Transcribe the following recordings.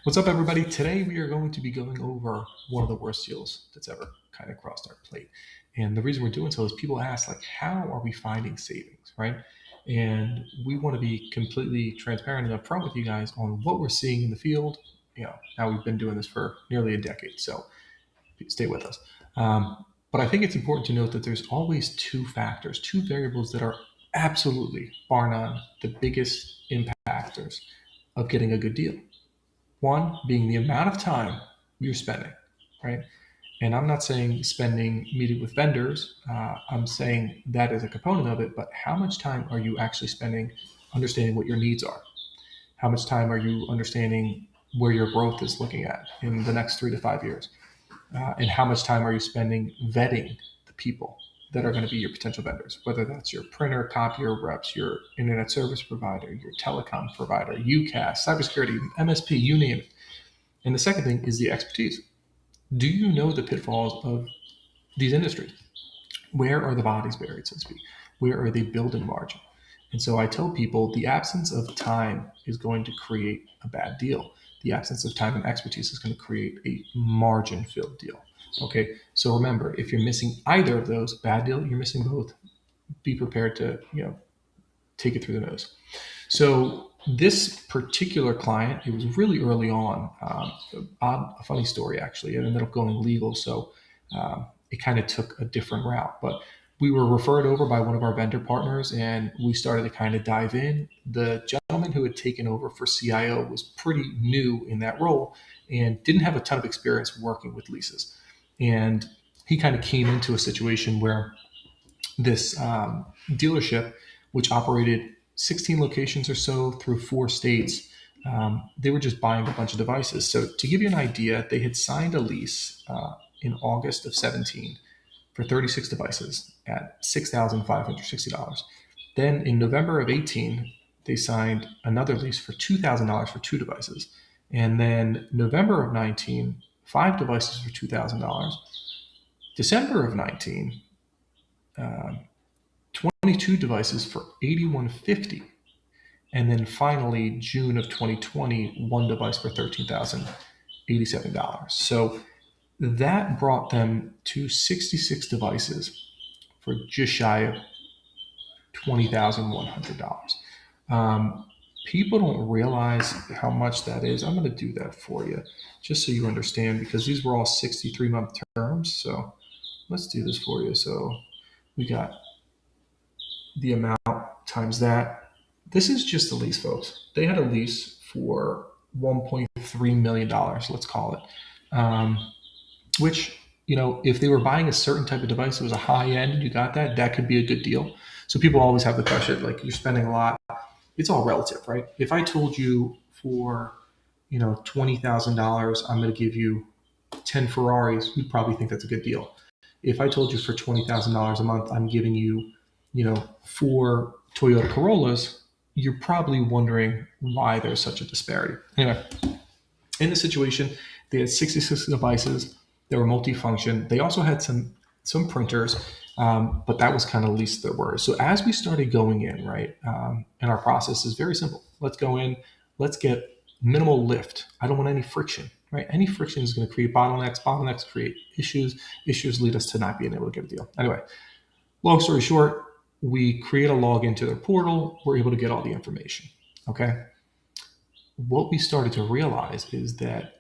What's up, everybody? Today we are going to be going over one of the worst deals that's ever kind of crossed our plate. And the reason we're doing so is people ask, like, how are we finding savings, right? And we want to be completely transparent and upfront with you guys on what we're seeing in the field. Now we've been doing this for nearly a decade, so stay with us. But I think it's important to note that there's always two factors, two variables that are absolutely, bar none, the biggest impactors of getting a good deal. One being the amount of time you're spending, right? And I'm not saying spending meeting with vendors. I'm saying that is a component of it, but how much time are you actually spending understanding what your needs are? How much time are you understanding where your growth is looking at in the next 3 to 5 years? And how much time are you spending vetting the people that are going to be your potential vendors, whether that's your printer, copier reps, your internet service provider, your telecom provider, UCAS, cybersecurity, MSP, you name it. And the second thing is the expertise. Do you know the pitfalls of these industries? Where are the bodies buried, so to speak? Where are they building margin? And so I tell people the absence of time is going to create a bad deal. The absence of time and expertise is going to create a margin filled deal. Okay, so remember, if you're missing either of those, bad deal, you're missing both. Be prepared to, take it through the nose. So this particular client, it was really early on. A funny story actually. It ended up going legal, so it kind of took a different route. But we were referred over by one of our vendor partners, and we started to kind of dive in. The gentleman who had taken over for CIO was pretty new in that role and didn't have a ton of experience working with leases. And he kind of came into a situation where this dealership, which operated 16 locations or so through 4 states, they were just buying a bunch of devices. So to give you an idea, they had signed a lease in August of 17 for 36 devices at $6,560. Then in November of 18, they signed another lease for $2,000 for 2 devices. And then November of 19, 5 devices for $2,000. December of 19, uh, 22 devices for 8150, and then finally June of 2020, 1 device for $13,087. So that brought them to 66 devices for just shy of $20,100. People don't realize how much that is. I'm going to do that for you just so you understand, because these were all 63-month terms. So let's do this for you. So we got the amount times that. This is just a lease, folks. They had a lease for $1.3 million, let's call it, which, if they were buying a certain type of device, it was a high end, you got that, that could be a good deal. So people always have the question, like, you're spending a lot. It's all relative, right? If I told you for, $20,000, I'm going to give you 10 Ferraris, you'd probably think that's a good deal. If I told you for $20,000 a month, I'm giving you, 4 Toyota Corollas, you're probably wondering why there's such a disparity. Anyway, in this situation, they had 66 devices. They were multifunction. They also had some printers, but that was kind of least there were. So as we started going in, right, and our process is very simple. Let's go in. Let's get minimal lift. I don't want any friction, right? Any friction is going to create bottlenecks. Bottlenecks create issues. Issues lead us to not being able to get a deal. Anyway, long story short, we create a login to their portal. We're able to get all the information. Okay. What we started to realize is that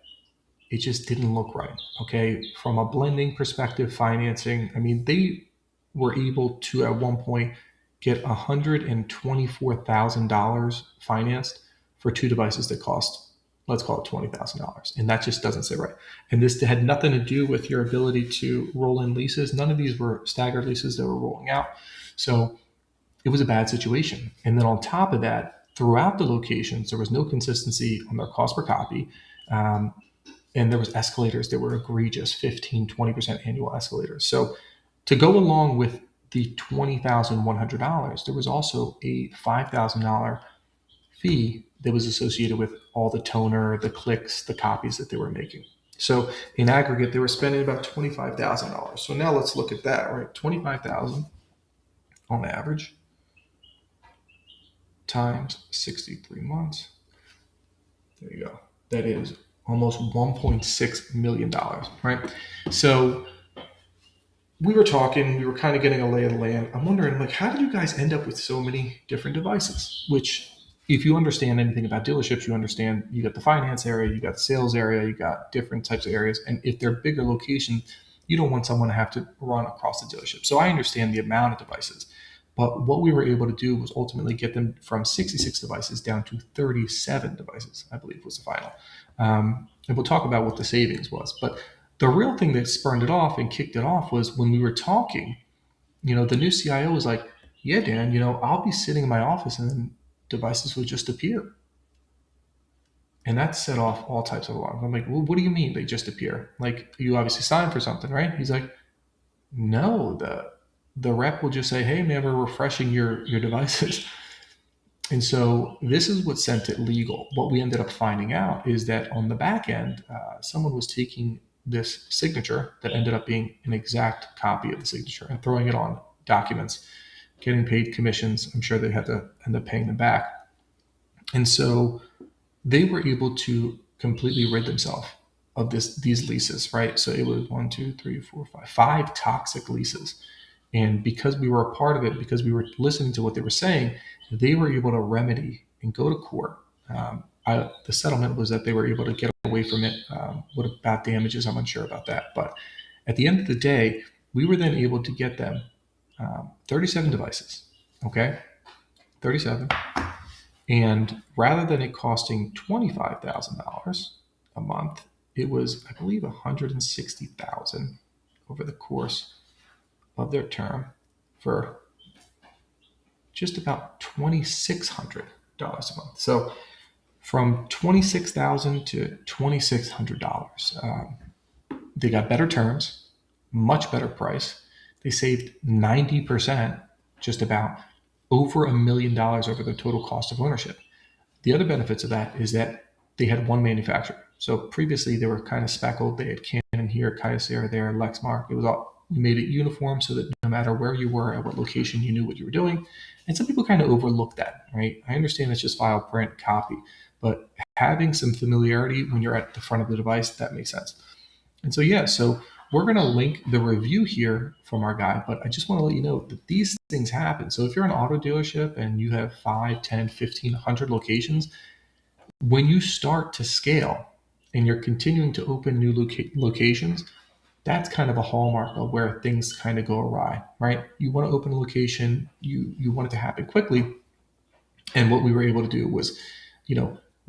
it just didn't look right. Okay. From a blending perspective, financing, I mean, they were able to at one point get $124,000 financed for 2 devices that cost, let's call it $20,000. And that just doesn't sit right. And this had nothing to do with your ability to roll in leases. None of these were staggered leases that were rolling out. So it was a bad situation. And then on top of that, throughout the locations, there was no consistency on their cost per copy. And there was escalators that were egregious, 15, 20% annual escalators. So to go along with the $20,100, there was also a $5,000 fee that was associated with all the toner, the clicks, the copies that they were making. So in aggregate, they were spending about $25,000. So now let's look at that, right? $25,000 on average times 63 months. There you go. that is almost $1.6 million, right? So we were talking, we were kind of getting a lay of the land. I'm wondering, like, how did you guys end up with so many different devices? Which, if you understand anything about dealerships, you understand you got the finance area, you got the sales area, you got different types of areas. And if they're bigger locations, you don't want someone to have to run across the dealership. So I understand the amount of devices. But what we were able to do was ultimately get them from 66 devices down to 37 devices, I believe was the final. And we'll talk about what the savings was. But the real thing that spurned it off and kicked it off was when we were talking, the new CIO was like, yeah, Dan, I'll be sitting in my office and then devices will just appear. And that set off all types of alarms. I'm like, well, what do you mean they just appear? Like, you obviously signed for something, right? He's like, no, the rep will just say, hey, man, we're refreshing your devices. And so this is what sent it legal. What we ended up finding out is that on the back end, someone was taking this signature that ended up being an exact copy of the signature and throwing it on documents, getting paid commissions. I'm sure they had to end up paying them back. And so they were able to completely rid themselves of these leases, right? So it was 1, 2, 3, 4, 5 toxic leases. And because we were a part of it, because we were listening to what they were saying, they were able to remedy and go to court. The settlement was that they were able to get away from it. What about damages? I'm unsure about that. But at the end of the day, we were then able to get them 37 devices. Okay, 37. And rather than it costing $25,000 a month, it was, I believe, $160,000 over the course of their term for just about $2,600 a month. So from $26,000 to $2,600, they got better terms, much better price. They saved 90%, just about over $1 million over the total cost of ownership. The other benefits of that is that they had one manufacturer. So previously they were kind of speckled. They had Canon here, Kyocera there, Lexmark. It was all, we made it uniform so that no matter where you were, at what location, you knew what you were doing. And some people kind of overlook that, right? I understand it's just file, print, copy, but having some familiarity when you're at the front of the device, that makes sense. And so, yeah, so we're going to link the review here from our guy, but I just want to let you know that these things happen. So if you're an auto dealership and you have 5, 10, 15, 100 locations, when you start to scale and you're continuing to open new locations, that's kind of a hallmark of where things kind of go awry, right? You want to open a location, you want it to happen quickly. And what we were able to do was,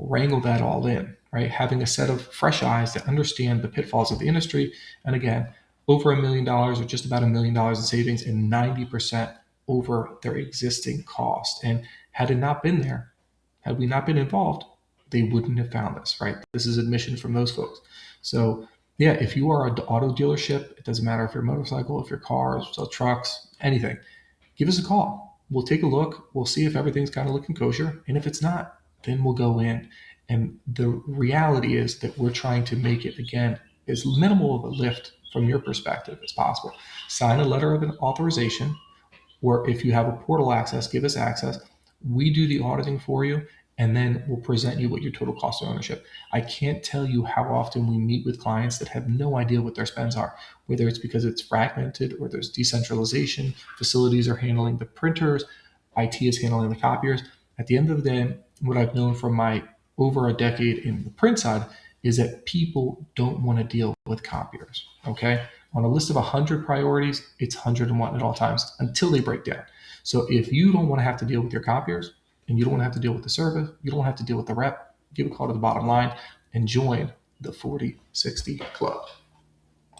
wrangle that all in, right? Having a set of fresh eyes that understand the pitfalls of the industry. And again, over $1 million or just about $1 million in savings and 90% over their existing cost. And had it not been there, had we not been involved, they wouldn't have found us, right? This is admission from those folks. So yeah, if you are an auto dealership, it doesn't matter if you're a motorcycle, if you're cars, sell trucks, anything, give us a call. We'll take a look. We'll see if everything's kind of looking kosher. And if it's not, then we'll go in. And the reality is that we're trying to make it, again, as minimal of a lift from your perspective as possible. Sign a letter of an authorization, or if you have a portal access, give us access. We do the auditing for you, and then we'll present you what your total cost of ownership. I can't tell you how often we meet with clients that have no idea what their spends are, whether it's because it's fragmented or there's decentralization, facilities are handling the printers, IT is handling the copiers. At the end of the day, what I've known from my over a decade in the print side is that people don't want to deal with copiers, okay? On a list of 100 priorities, it's 101 at all times until they break down. So if you don't want to have to deal with your copiers and you don't want to have to deal with the service, you don't want to have to deal with the rep, give a call to the bottom line and join the 40/60 Club.